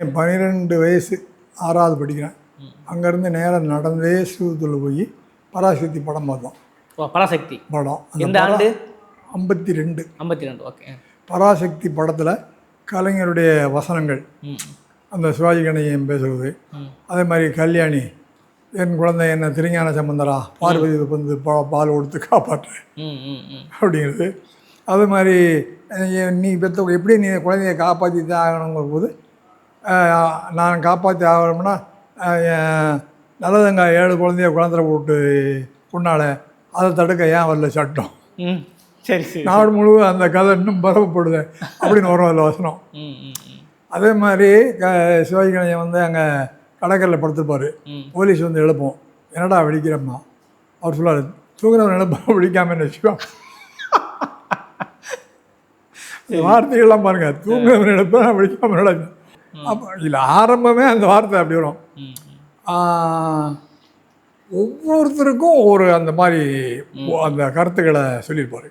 12 வயசு 6வது படிக்கிறேன். அங்கேருந்து நேராக நடந்தே ஸ்ரீவில்லிபுத்தூரில் போய் பராசக்தி படம் பார்த்தோம். பராசக்தி படம் எந்த ஆண்டு? 52. 52. ஓகே. பராசக்தி படத்தில் கலைஞருடைய வசனங்கள், அந்த சிவாஜி கணேசன் பேசுகிறது, அதே மாதிரி கல்யாணி என் குழந்தை என்ன திருஞான சம்பந்தரா பார்வதி வந்து பால் கொடுத்து காப்பாற்றுறேன் அப்படிங்கிறது. அது மாதிரி நீ பெற்ற எப்படி நீ குழந்தைய காப்பாற்றி தான் ஆகணுங்கிற போது நான் காப்பாற்றி ஆகணும்னா நல்லதுங்க 7 குழந்தைய குழந்தை போட்டு கொண்டாட அதை தடுக்க ஏன் வரல சட்டம். சரி சரி. நாடு முழுவதும் அந்த கதை இன்னும் பரவப்படுது அப்படின்னு வரும் அதில் வசனம். அதே மாதிரி சிவாஜி கணேசன் வந்து அங்கே கடற்கரையில் படுத்துருப்பார். போலீஸ் வந்து எழுப்போம், என்னடா வெடிக்கிறம்மா. அவர் சொல்லார், தூங்குறவன் எழுப்ப வெடிக்காம என்ன வச்சுக்கோம். வார்த்தைகள்லாம் பாருங்கள், தூங்குறவன் எழுப்ப வெடிக்காமல் நடக்கும். அப்போ இல்லை ஆரம்பமே அந்த வார்த்தை அப்படி வரும். ஒவ்வொருத்தருக்கும் ஒரு அந்த மாதிரி அந்த கருத்துக்களை சொல்லியிருப்பார்.